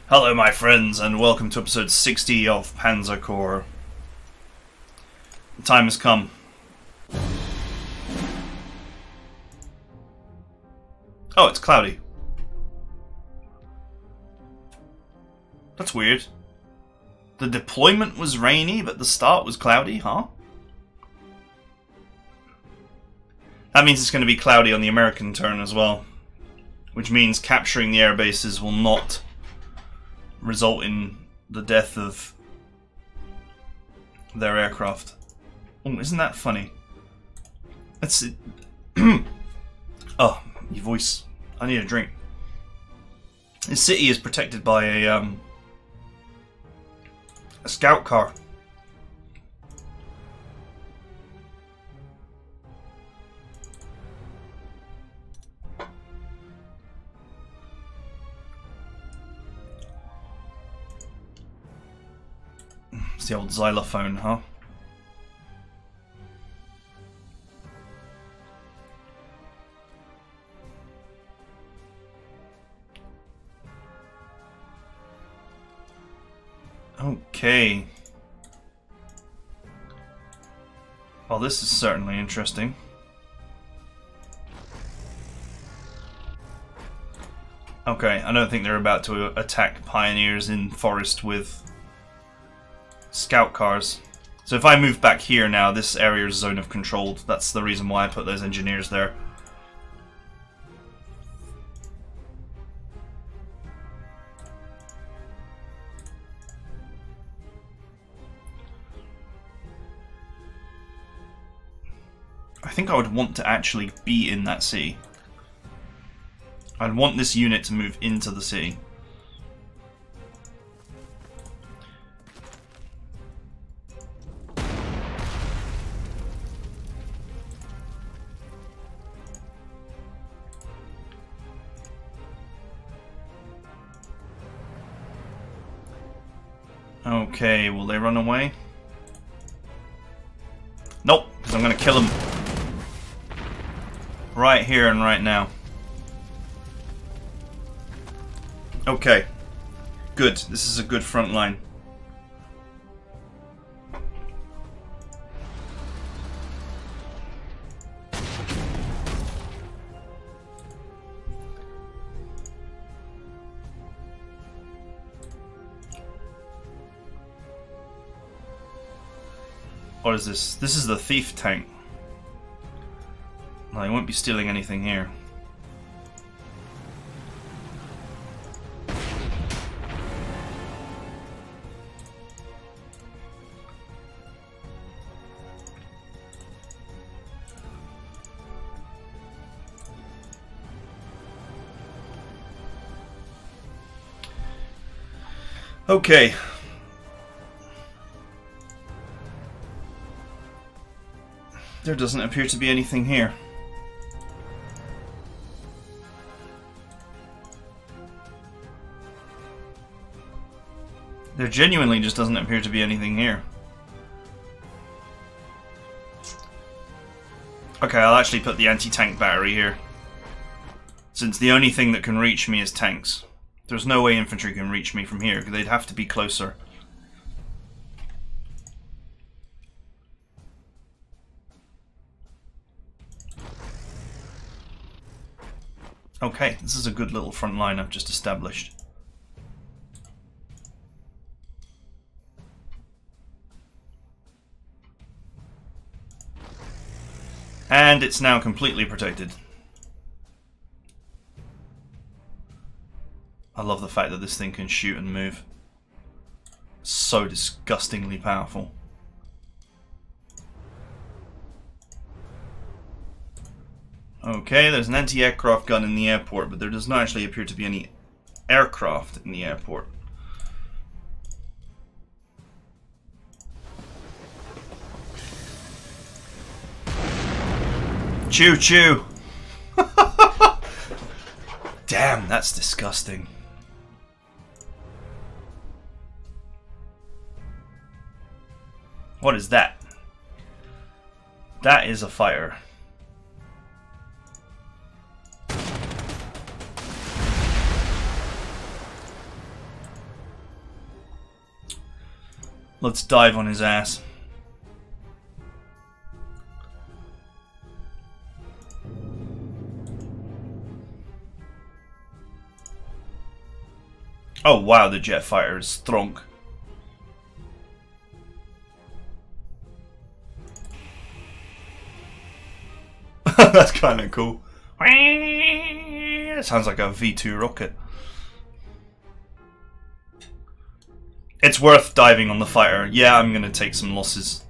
Hello my friends, and welcome to episode 60 of Panzer Corps. The time has come. Oh, it's cloudy. That's weird. The deployment was rainy, but the start was cloudy, huh? That means it's going to be cloudy on the American turn as well. Which means capturing the air bases will not result in the death of their aircraft. Oh, isn't that funny? That's it. Oh, your voice. I need a drink. This city is protected by a scout car. It's the old xylophone, huh? Okay. Well, this is certainly interesting. Okay, I don't think they're about to attack pioneers in forest with scout cars. So if I move back here now, this area is zone of control. That's the reason why I put those engineers there. I think I would want to actually be in that city. I'd want this unit to move into the city. Okay, will they run away? Nope, because I'm going to kill them right here and right now. Okay, good. This is a good front line. What is this? This is the thief tank. Well, I won't be stealing anything here. Okay. There doesn't appear to be anything here. There genuinely just doesn't appear to be anything here. Okay, I'll actually put the anti-tank battery here, since the only thing that can reach me is tanks. There's no way infantry can reach me from here, because they'd have to be closer. Okay, this is a good little front line I've just established. And it's now completely protected. I love the fact that this thing can shoot and move. So disgustingly powerful. Okay, there's an anti-aircraft gun in the airport, but there does not actually appear to be any aircraft in the airport. Choo choo! Damn, that's disgusting. What is that? That is a fighter. Let's dive on his ass. Oh wow, the jet fighter is strong. That's kind of cool. It sounds like a V2 rocket. It's worth diving on the fighter. Yeah, I'm gonna take some losses.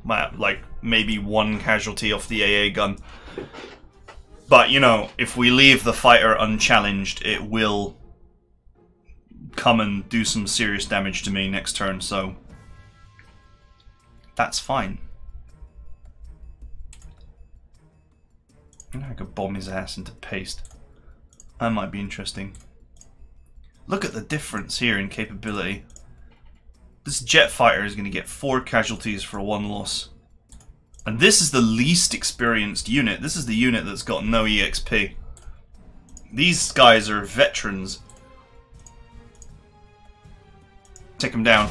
Like, maybe one casualty off the AA gun. But, you know, if we leave the fighter unchallenged, it will come and do some serious damage to me next turn, so that's fine. I could bomb his ass into paste. That might be interesting. Look at the difference here in capability. This jet fighter is going to get 4 casualties for 1 loss. And this is the least experienced unit. This is the unit that's got no EXP. These guys are veterans. Take him down.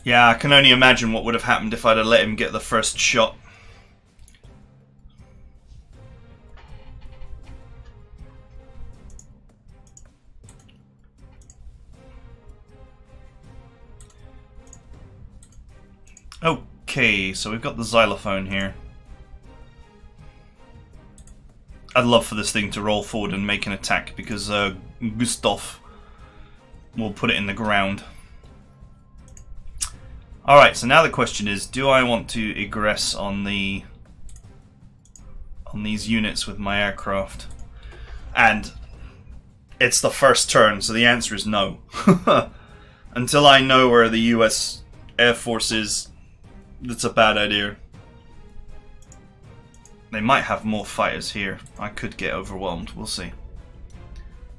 Yeah, I can only imagine what would have happened if I'd have let him get the first shot. Okay, so we've got the xylophone here. I'd love for this thing to roll forward and make an attack because Gustav will put it in the ground. Alright, so now the question is, do I want to egress on these units with my aircraft? And it's the first turn, so the answer is no. Until I know where the US Air Force is, that's a bad idea. They might have more fighters here. I could get overwhelmed, we'll see.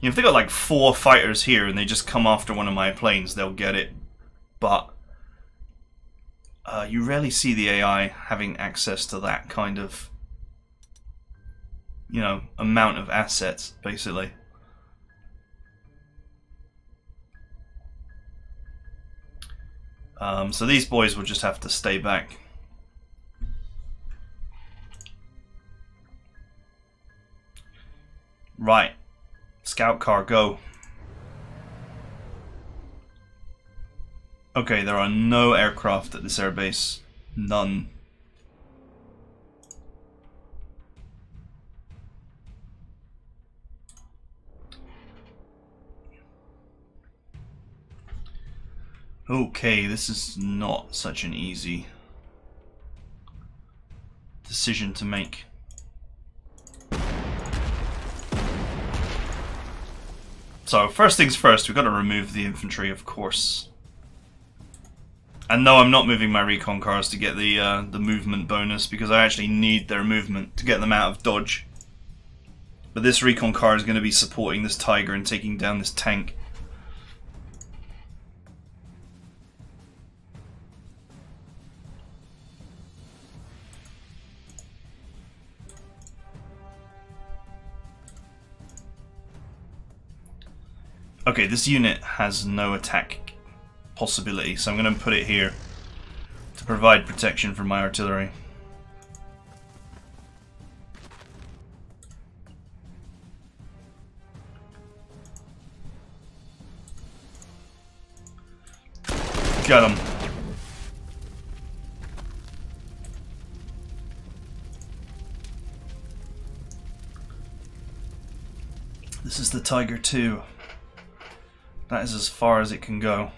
You know, if they got like 4 fighters here and they just come after one of my planes, they'll get it. But you rarely see the AI having access to that kind of, you know, amount of assets, basically. So these boys will just have to stay back. Right. Scout car, go. Okay, there are no aircraft at this airbase. None. Okay, this is not such an easy decision to make. So, first things first, we've got to remove the infantry, of course. And no, I'm not moving my recon cars to get the movement bonus, because I actually need their movement to get them out of dodge. But this recon car is going to be supporting this Tiger and taking down this tank. Okay, this unit has no attack possibility, so I'm going to put it here to provide protection for my artillery. Got him. This is the Tiger 2. That is as far as it can go.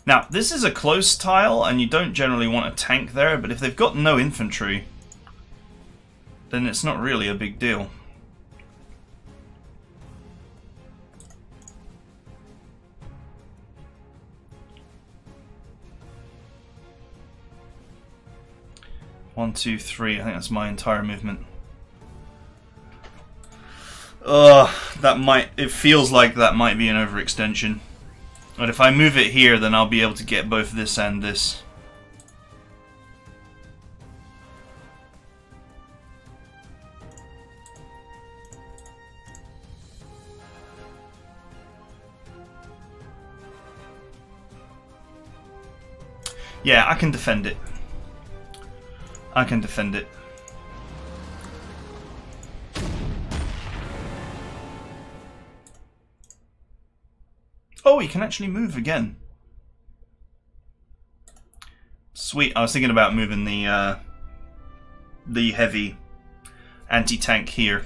Now, this is a close tile, and you don't generally want a tank there, but if they've got no infantry, then it's not really a big deal. One, two, three. I think that's my entire movement. It feels like that might be an overextension. But if I move it here, then I'll be able to get both this and this. Yeah, I can defend it. I can defend it. Oh, he can actually move again. Sweet. I was thinking about moving the heavy anti-tank here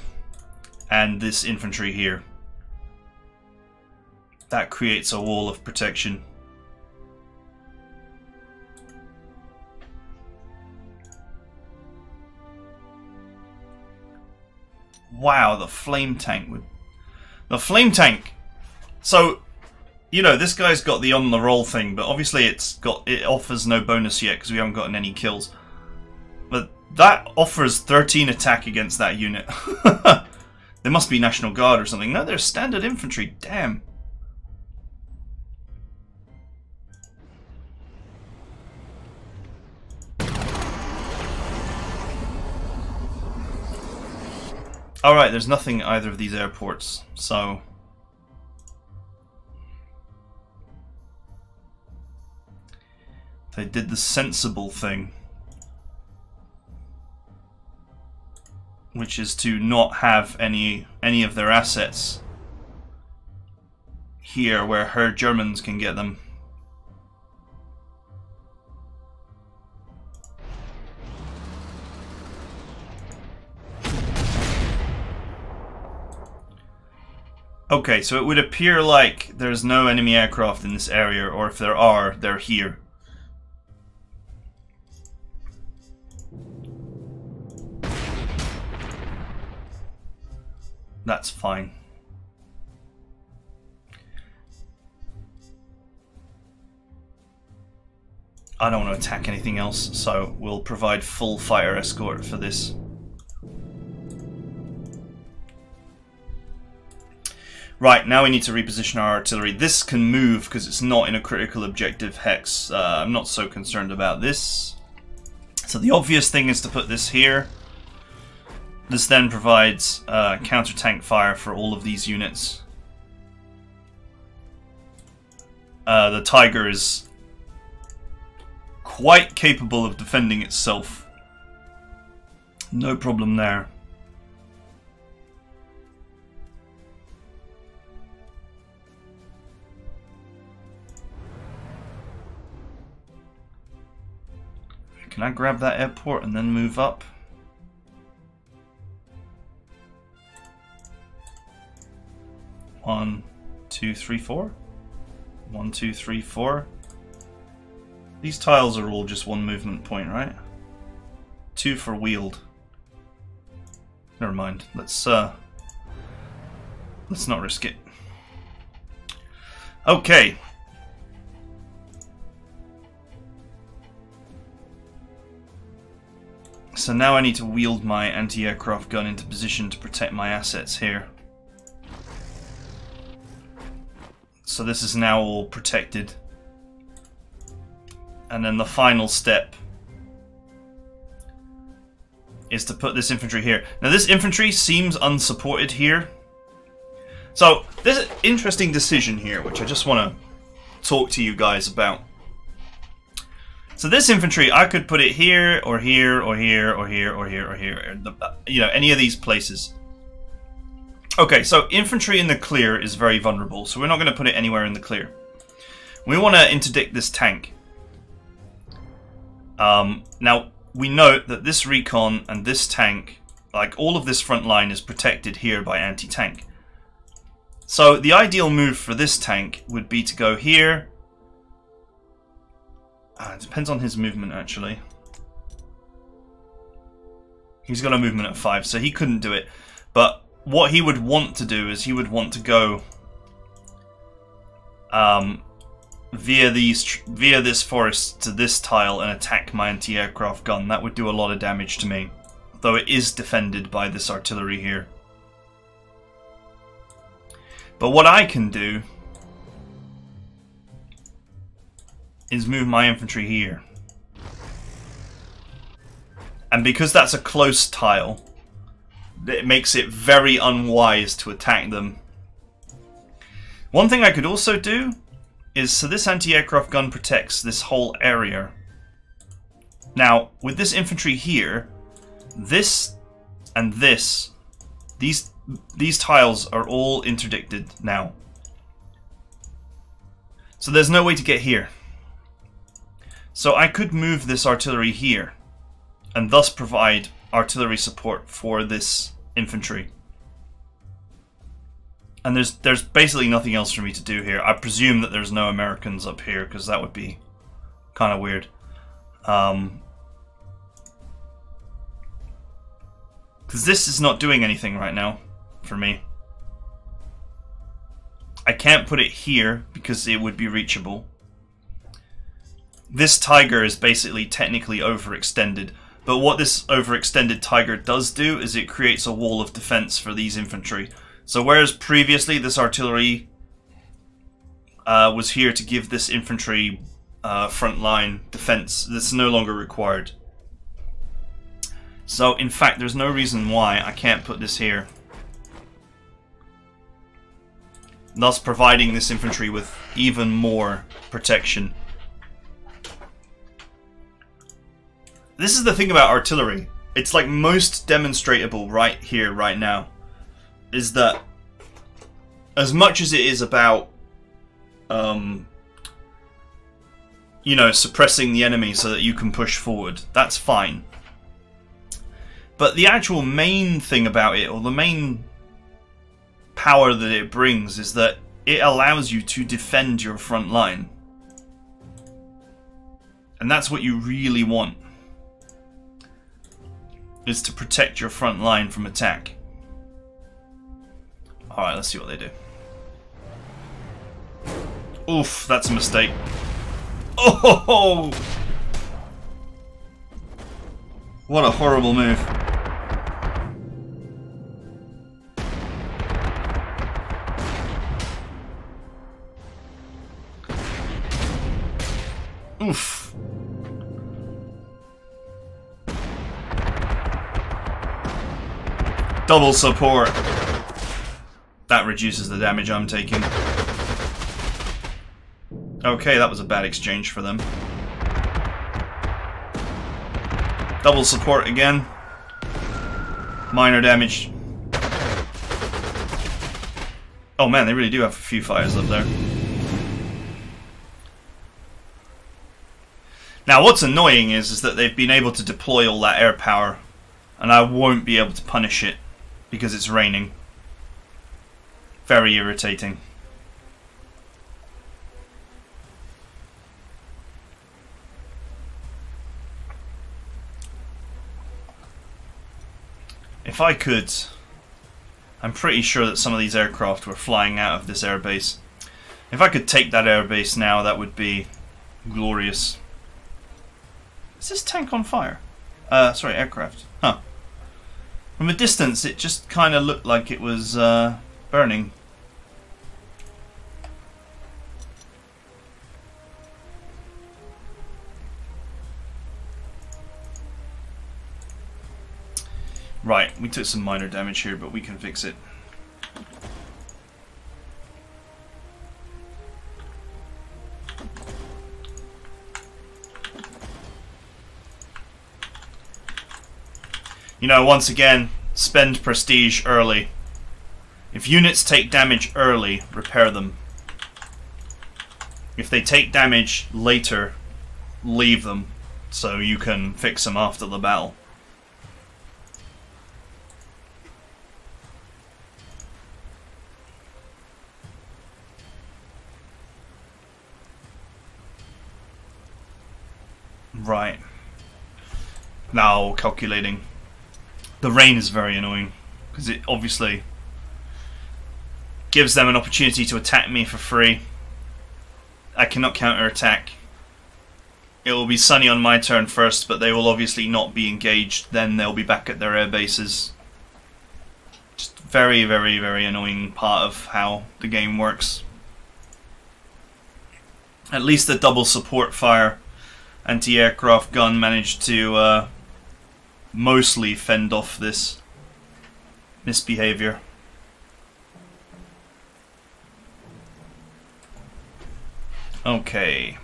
and this infantry here. That creates a wall of protection. Wow, the flame tank would... The flame tank! So, you know, this guy's got the on the roll thing, but obviously it offers no bonus yet because we haven't gotten any kills. But that offers 13 attack against that unit. They must be National Guard or something. No, they're standard infantry. Damn. Alright, there's nothing at either of these airports, so... They did the sensible thing. Which is to not have any of their assets here where her Germans can get them. Okay, so it would appear like there's no enemy aircraft in this area, or if there are, they're here. That's fine. I don't want to attack anything else, so we'll provide full fire escort for this. Right, now we need to reposition our artillery. This can move because it's not in a critical objective hex. I'm not so concerned about this. So the obvious thing is to put this here. This then provides counter-tank fire for all of these units. The Tiger is quite capable of defending itself. No problem there. Can I grab that airport and then move up? One, two, three, four. 1, 2, 3, 4. These tiles are all just one movement point, right? 2 for wheeled. Never mind. Let's not risk it. Okay. So now I need to wield my anti-aircraft gun into position to protect my assets here. So this is now all protected. And then the final step is to put this infantry here. Now this infantry seems unsupported here. So there's an interesting decision here which I just want to talk to you guys about. So this infantry, I could put it here, or here, or here, or here, or here, or here. You know, any of these places. Okay, so infantry in the clear is very vulnerable, so we're not going to put it anywhere in the clear. We want to interdict this tank. Now, we note that this recon and this tank, like all of this front line, is protected here by anti-tank. So the ideal move for this tank would be to go here. It depends on his movement, actually. He's got a movement at 5, so he couldn't do it. But what he would want to do is he would want to go via this forest to this tile and attack my anti-aircraft gun. That would do a lot of damage to me, though it is defended by this artillery here. But what I can do is move my infantry here. And because that's a close tile, it makes it very unwise to attack them. One thing I could also do is, so this anti-aircraft gun protects this whole area. Now, with this infantry here, this and this, these tiles are all interdicted now. So there's no way to get here. So I could move this artillery here, and thus provide artillery support for this infantry. And there's basically nothing else for me to do here. I presume that there's no Americans up here, because that would be kind of weird. Because this is not doing anything right now for me. I can't put it here because it would be reachable. This tiger is basically technically overextended. But what this overextended tiger does do is it creates a wall of defense for these infantry. So whereas previously this artillery was here to give this infantry frontline defense, this is no longer required. So in fact there's no reason why I can't put this here, thus providing this infantry with even more protection. This is the thing about artillery. It's like most demonstratable right here, right now, is that as much as it is about, you know, suppressing the enemy so that you can push forward, that's fine. But the actual main thing about it, or the main power that it brings, is that it allows you to defend your front line. And that's what you really want, is to protect your front line from attack. Alright, let's see what they do. Oof, that's a mistake. Oh! What a horrible move. Oof. Double support. That reduces the damage I'm taking. Okay, that was a bad exchange for them. Double support again. Minor damage. Oh man, they really do have a few fires up there. Now what's annoying is that they've been able to deploy all that air power, and I won't be able to punish it because it's raining. Very irritating. If I could, I'm pretty sure that some of these aircraft were flying out of this airbase. If I could take that airbase now, that would be glorious. Is this tank on fire? Sorry, aircraft. Huh. From a distance, it just kind of looked like it was burning. Right, we took some minor damage here, but we can fix it. You know, once again, spend prestige early. If units take damage early, repair them. If they take damage later, leave them, so you can fix them after the battle. Right. Now calculating. The rain is very annoying because it obviously gives them an opportunity to attack me for free. I cannot counterattack. It will be sunny on my turn first, but they will obviously not be engaged. Then they'll be back at their air bases. Just very, very, very annoying part of how the game works. At least the double support fire anti-aircraft gun managed to mostly fend off this misbehavior. Okay.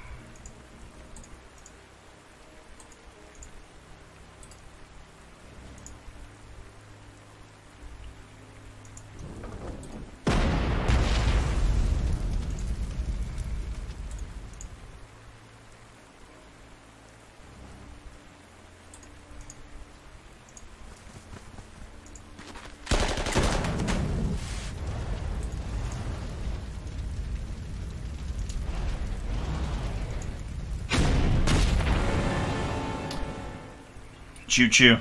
Choo-choo.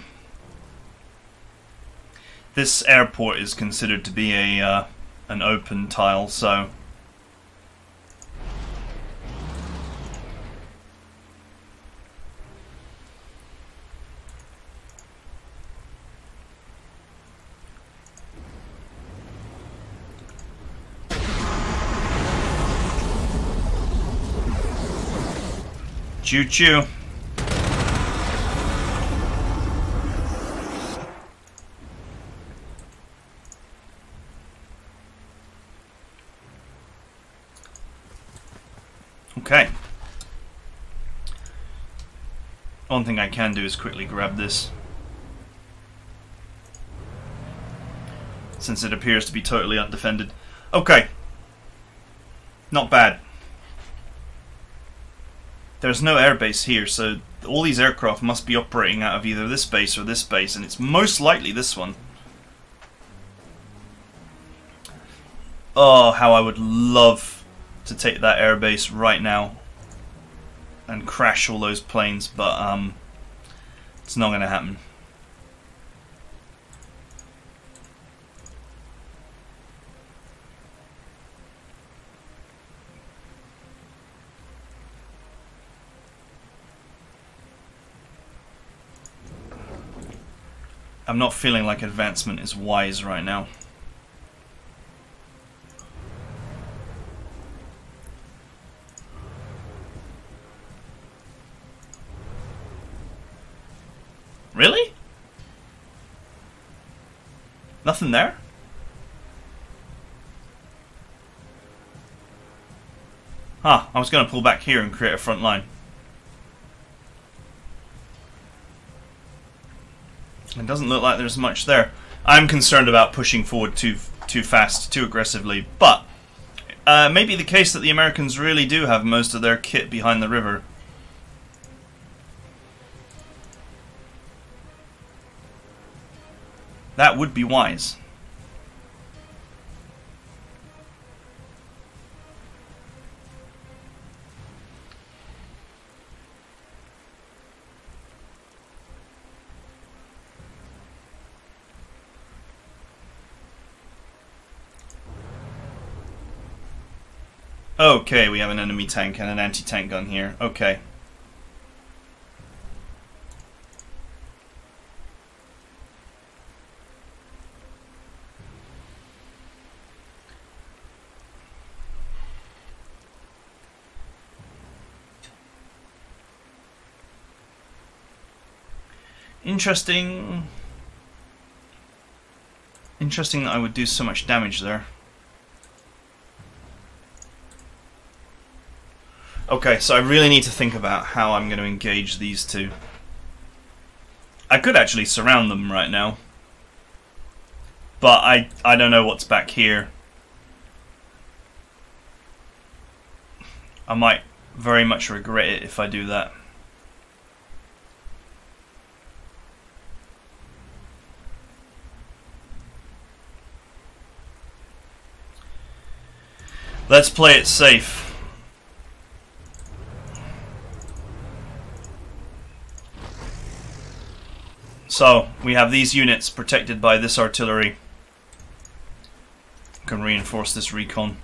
This airport is considered to be a an open tile, so choo-choo. Okay. One thing I can do is quickly grab this, since it appears to be totally undefended. Okay. Not bad. There's no airbase here, so all these aircraft must be operating out of either this base or this base, and it's most likely this one. Oh, how I would love to take that airbase right now and crash all those planes, but it's not going to happen. I'm not feeling like advancement is wise right now. Really? Nothing there? Huh, I was going to pull back here and create a front line. It doesn't look like there's much there. I'm concerned about pushing forward too fast, too aggressively, but may be the case that the Americans really do have most of their kit behind the river. That would be wise. Okay, we have an enemy tank and an anti-tank gun here. Okay. Interesting. Interesting that I would do so much damage there. Okay, so I really need to think about how I'm going to engage these two. I could actually surround them right now, but I don't know what's back here. I might very much regret it if I do that. Let's play it safe. So, we have these units protected by this artillery. Can reinforce this recon.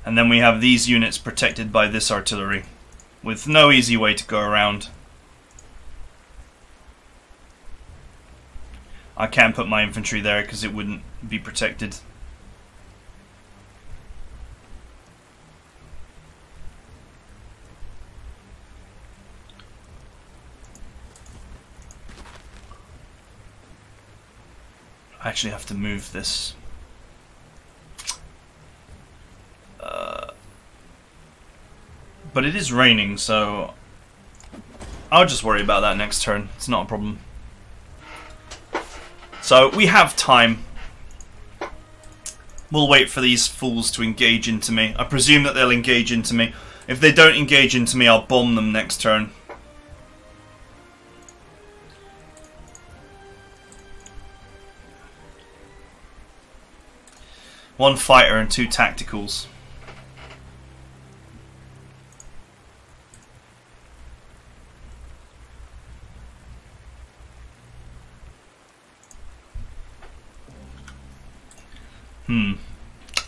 And then we have these units protected by this artillery, with no easy way to go around. I can't put my infantry there because it wouldn't be protected. I actually have to move this. But it is raining, so I'll just worry about that next turn. It's not a problem. So we have time. We'll wait for these fools to engage into me. I presume that they'll engage into me. If they don't engage into me, I'll bomb them next turn. One fighter and 2 tacticals.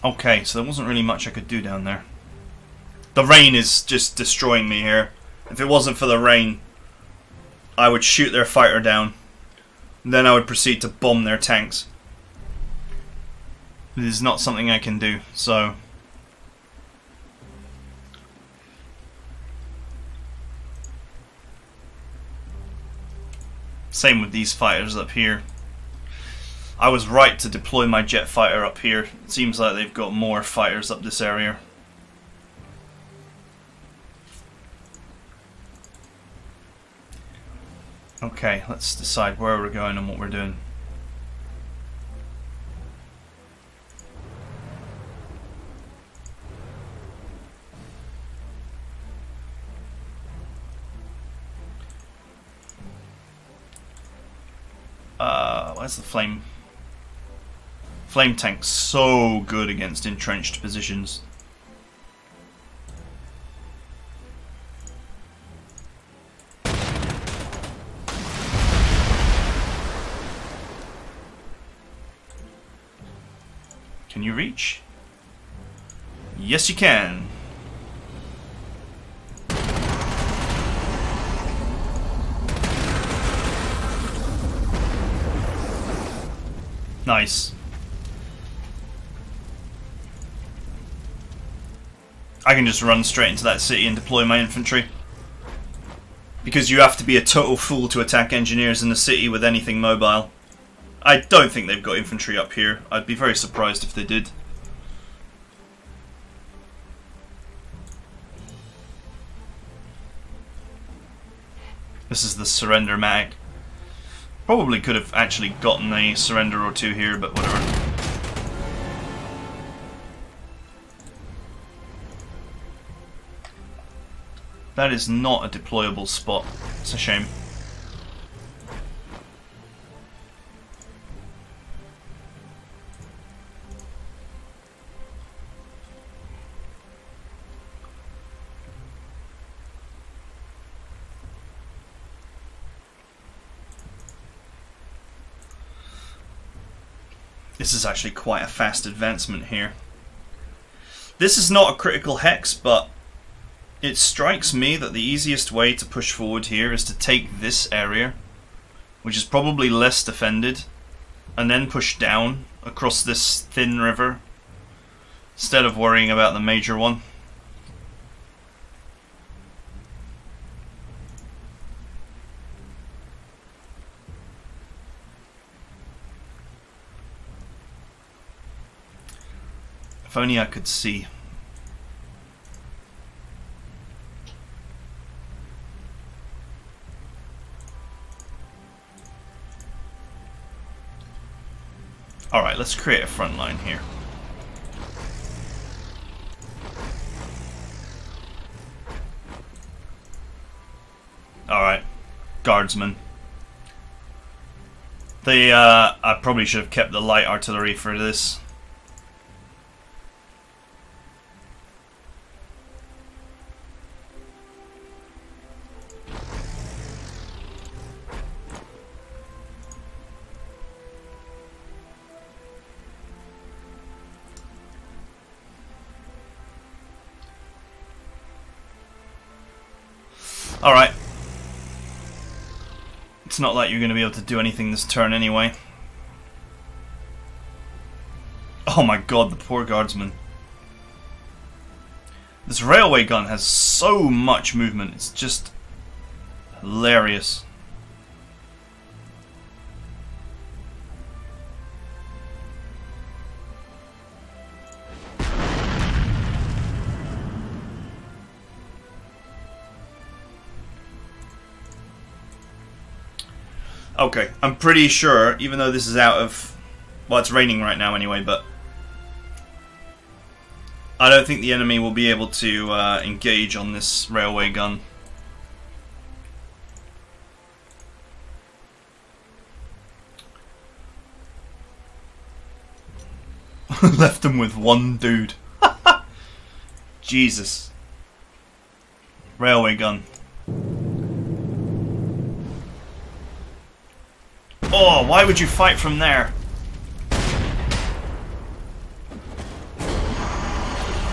Okay, so there wasn't really much I could do down there. The rain is just destroying me here. If it wasn't for the rain, I would shoot their fighter down. Then I would proceed to bomb their tanks. It is not something I can do, so... Same with these fighters up here. I was right to deploy my jet fighter up here. It seems like they've got more fighters up this area. Okay, let's decide where we're going and what we're doing. Where's the flame? Flame tank's so good against entrenched positions. Can you reach? Yes, you can. Nice. I can just run straight into that city and deploy my infantry. Because you have to be a total fool to attack engineers in the city with anything mobile. I don't think they've got infantry up here. I'd be very surprised if they did. This is the surrender mag. Probably could have actually gotten a surrender or two here, but whatever. That is not a deployable spot. It's a shame. This is actually quite a fast advancement here. This is not a critical hex, but it strikes me that the easiest way to push forward here is to take this area, which is probably less defended, and then push down across this thin river, instead of worrying about the major one. If only I could see. Alright, let's create a front line here. Alright, guardsmen. I probably should have kept the light artillery for this. Alright. It's not like you're going to be able to do anything this turn anyway. Oh my god, the poor guardsman. This railway gun has so much movement, it's just hilarious. Okay, I'm pretty sure, even though this is out of... Well, it's raining right now anyway, but... I don't think the enemy will be able to engage on this railway gun. Left them with one dude. Jesus. Railway gun. Oh, why would you fight from there?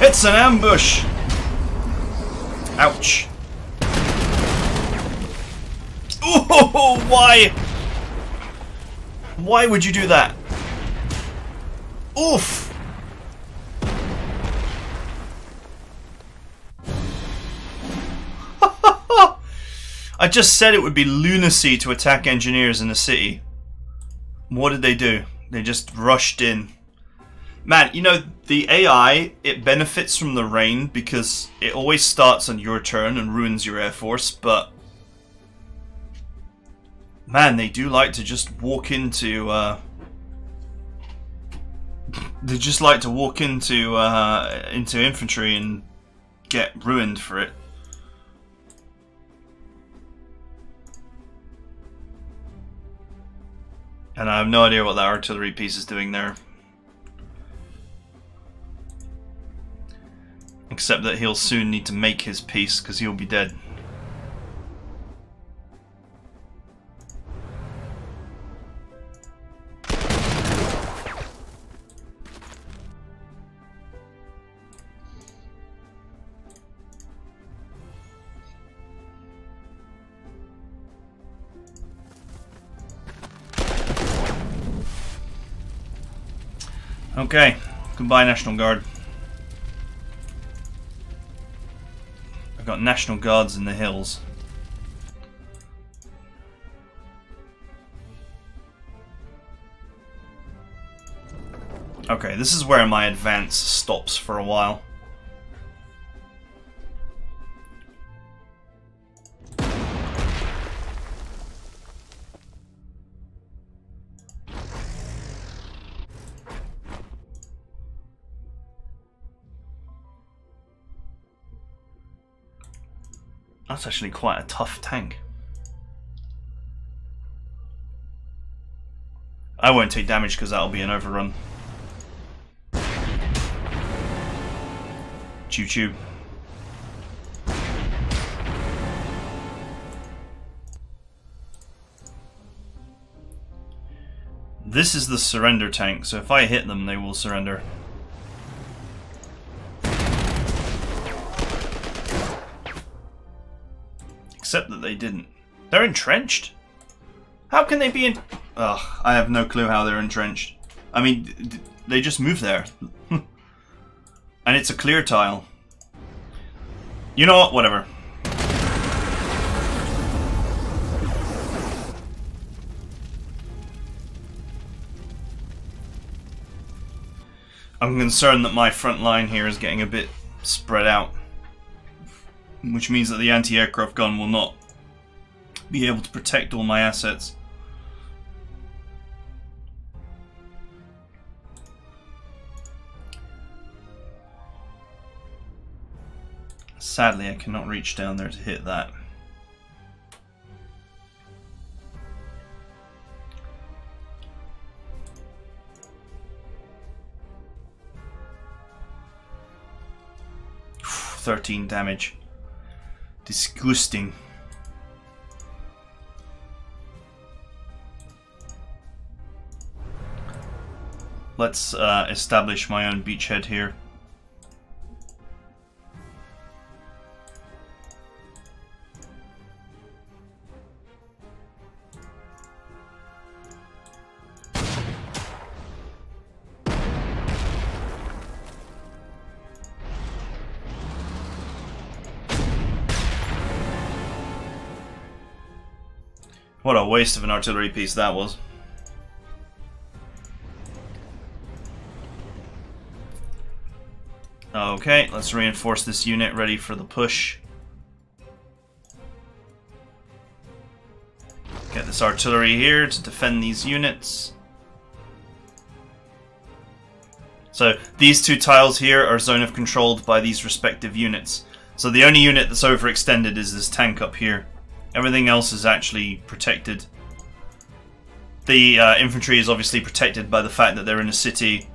It's an ambush! Ouch. Oh, why? Why would you do that? Oof! I just said it would be lunacy to attack engineers in the city. What did they do? They just rushed in. Man, you know, the AI, it benefits from the rain because it always starts on your turn and ruins your air force, but... Man, they do like to just walk into... They just like to walk into infantry and get ruined for it. And I have no idea what that artillery piece is doing there. Except that he'll soon need to make his peace because he'll be dead. Okay, goodbye National Guard. I've got National Guards in the hills. Okay, this is where my advance stops for a while. That's actually quite a tough tank. I won't take damage because that'll be an overrun. Choo choo. This is the surrender tank, so if I hit them, they will surrender. Except that they didn't. They're entrenched? How can they be in... Ugh, I have no clue how they're entrenched. I mean, they just moved there. And it's a clear tile. You know what? Whatever. I'm concerned that my front line here is getting a bit spread out. Which means that the anti-aircraft gun will not be able to protect all my assets. Sadly, I cannot reach down there to hit that. Whew, 13 damage. Disgusting. Let's establish my own beachhead here. What a waste of an artillery piece that was. Okay, let's reinforce this unit ready for the push. Get this this artillery here to defend these units. So these two tiles here are zone of controlled by these respective units. So the only unit that's overextended is this tank up here. Everything else is actually protected. The infantry is obviously protected by the fact that they're in a city.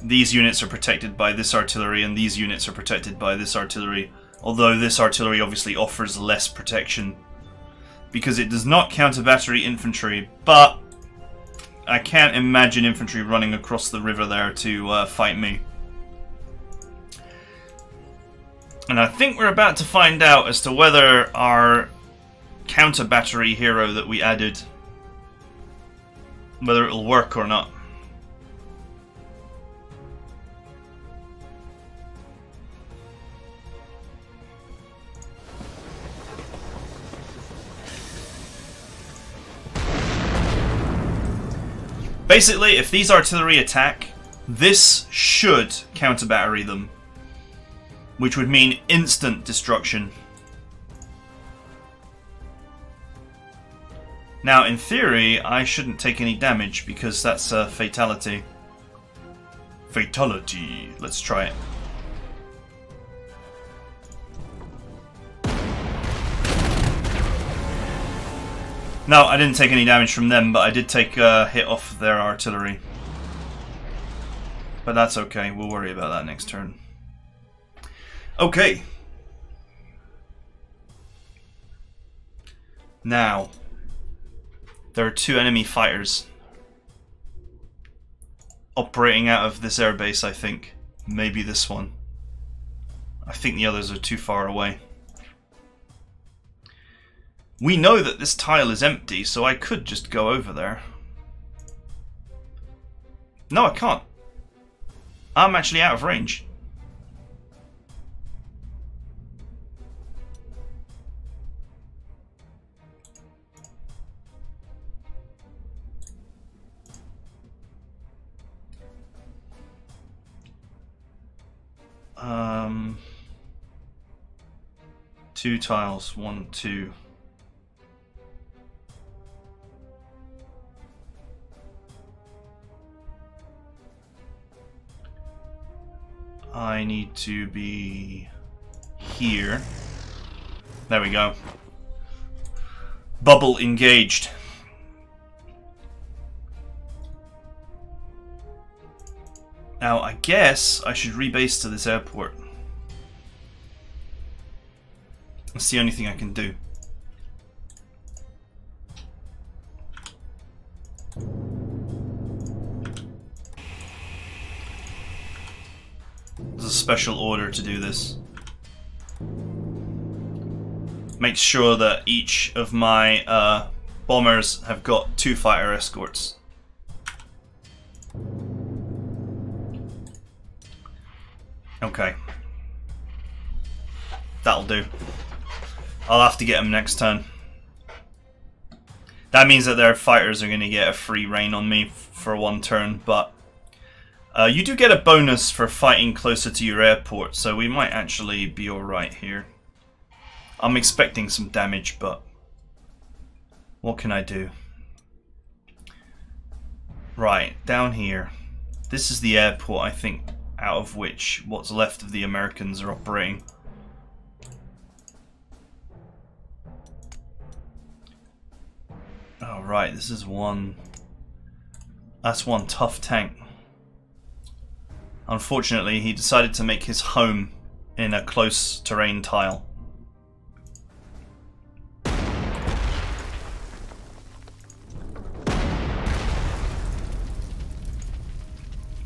These units are protected by this artillery, and these units are protected by this artillery. Although this artillery obviously offers less protection because it does not counter battery infantry, but I can't imagine infantry running across the river there to fight me. And I think we're about to find out as to whether our counter battery hero that we added, whether it'll work or not. Basically, if these artillery attack, this should counter battery them, which would mean instant destruction. Now, in theory, I shouldn't take any damage because that's a fatality. Fatality. Let's try it. No, I didn't take any damage from them, but I did take a hit off their artillery. But that's okay, we'll worry about that next turn. Okay. Now, there are two enemy fighters operating out of this airbase, I think. Maybe this one. I think the others are too far away. We know that this tile is empty, so I could just go over there. No, I can't. I'm actually out of range. Two tiles, 1, 2. I need to be here. There we go. Bubble engaged. Now, I guess I should rebase to this airport. That's the only thing I can do. There's a special order to do this. Make sure that each of my bombers have got 2 fighter escorts. Okay. That'll do. I'll have to get them next turn. That means that their fighters are going to get a free reign on me for 1 turn, but you do get a bonus for fighting closer to your airport, so we might actually be alright here. I'm expecting some damage, but what can I do? Right, down here. This is the airport, I think, out of which what's left of the Americans are operating. Oh, right, this is one... That's one tough tank. Unfortunately, he decided to make his home in a close terrain tile.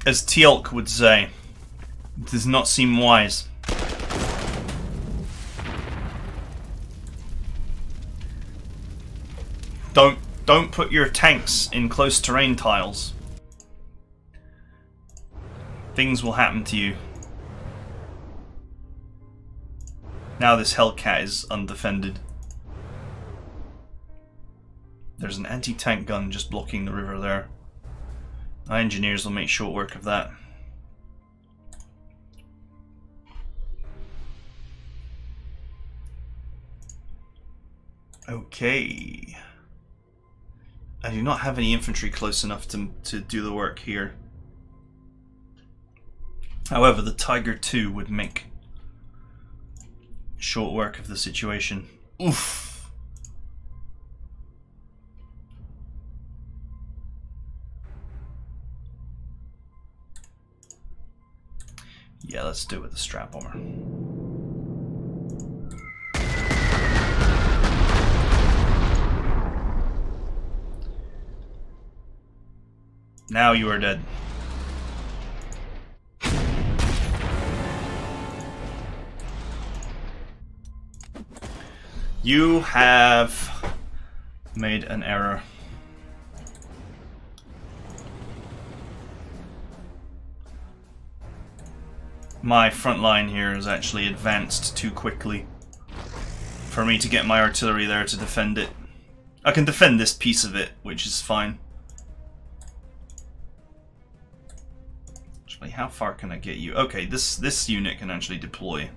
As Teal'c would say, it does not seem wise. Don't put your tanks in close terrain tiles. Things will happen to you. Now this Hellcat is undefended. There's an anti-tank gun just blocking the river there. My engineers will make short work of that. Okay. I do not have any infantry close enough to do the work here. However, the Tiger II would make short work of the situation. Oof! Yeah, let's do it with the strap bomber. Now you are dead. You have made an error. My front line here is actually advanced too quickly for me to get my artillery there to defend it. I can defend this piece of it, which is fine. Actually, how far can I get you? Okay, this unit can actually deploy.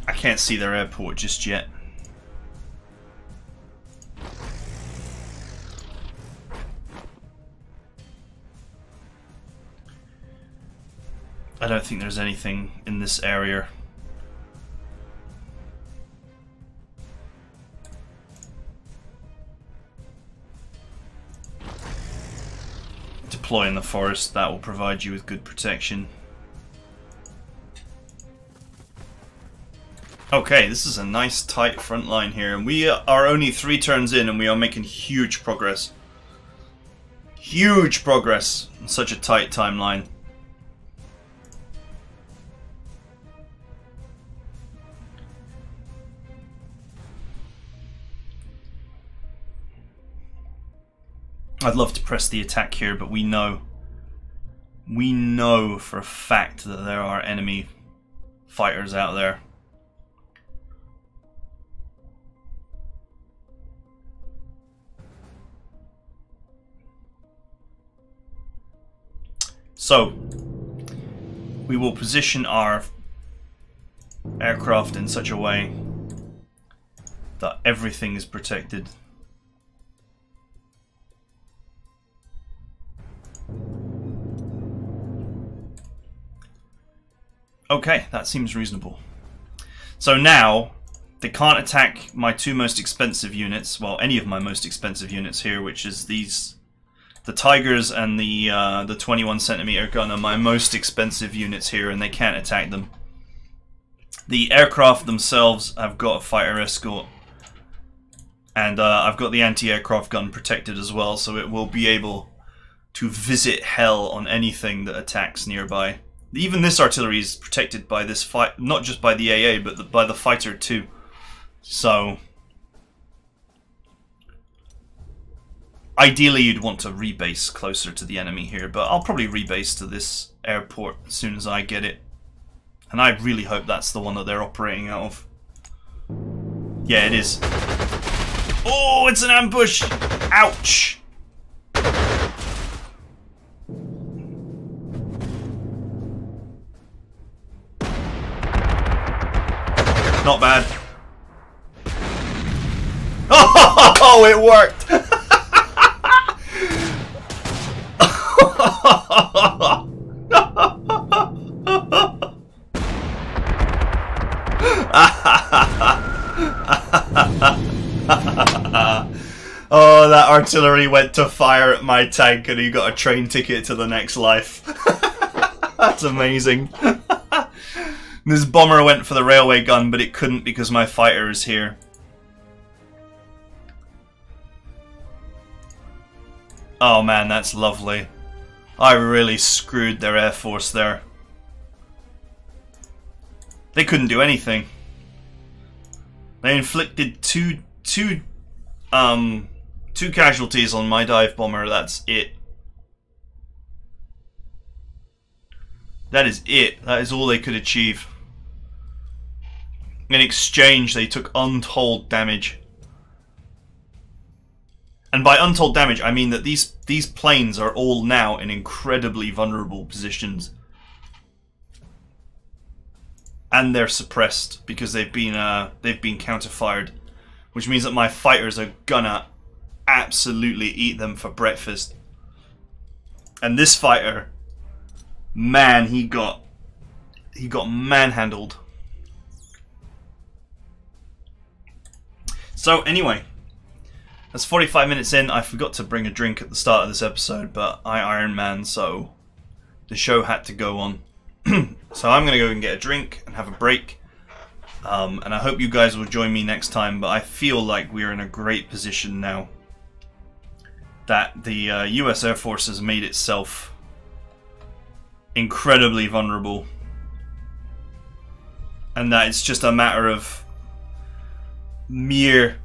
I can't see their airport just yet. I don't think there's anything in this area. Deploy in the forest, that will provide you with good protection. Okay, this is a nice tight front line here, and we are only 3 turns in and we are making huge progress. Huge progress in such a tight timeline. I'd love to press the attack here, but we know for a fact that there are enemy fighters out there. So, we will position our aircraft in such a way that everything is protected. Okay, that seems reasonable. So now, they can't attack my 2 most expensive units, well, any of my most expensive units here, which is these, the Tigers and the 21cm gun are my most expensive units here, and they can't attack them. The aircraft themselves have got a fighter escort, and I've got the anti-aircraft gun protected as well, so it will be able to visit hell on anything that attacks nearby. Even this artillery is protected by this fight, not just by the AA, but by the fighter too. So, ideally you'd want to rebase closer to the enemy here, but I'll probably rebase to this airport as soon as I get it. And I really hope that's the one that they're operating out of. Yeah, it is. Oh, it's an ambush! Ouch! Not bad. Oh, it worked! Oh, that artillery went to fire at my tank and he got a train ticket to the next life. That's amazing. This bomber went for the railway gun, but it couldn't because my fighter is here. Oh man, that's lovely. I really screwed their air force there. They couldn't do anything. They inflicted two casualties on my dive bomber. That's it. That is it. That is all they could achieve. In exchange, they took untold damage. And by untold damage, I mean that these planes are all now in incredibly vulnerable positions. and they're suppressed because they've been counter-fired, which means that my fighters are gonna absolutely eat them for breakfast. And this fighter, man, he got manhandled. So anyway, that's 45 minutes in. I forgot to bring a drink at the start of this episode, but I Iron Man, so the show had to go on. So I'm gonna go and get a drink and have a break. And I hope you guys will join me next time, but I feel like we're in a great position now that the US Air Force has made itself incredibly vulnerable, and that it's just a matter of mere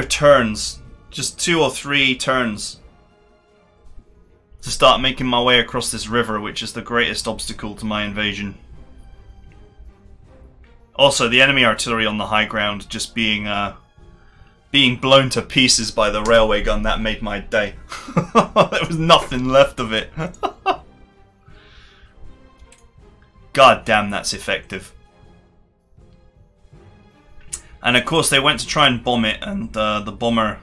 turns, just 2 or 3 turns, to start making my way across this river, which is the greatest obstacle to my invasion. Also, the enemy artillery on the high ground just being blown to pieces by the railway gun, that made my day. There was nothing left of it. God damn, that's effective. And of course they went to try and bomb it, and the bomber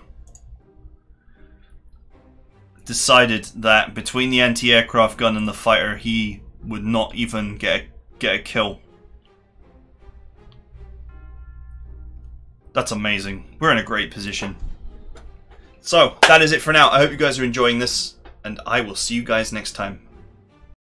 decided that between the anti-aircraft gun and the fighter, he would not even get a kill. That's amazing. We're in a great position. So, that is it for now. I hope you guys are enjoying this, and I will see you guys next time.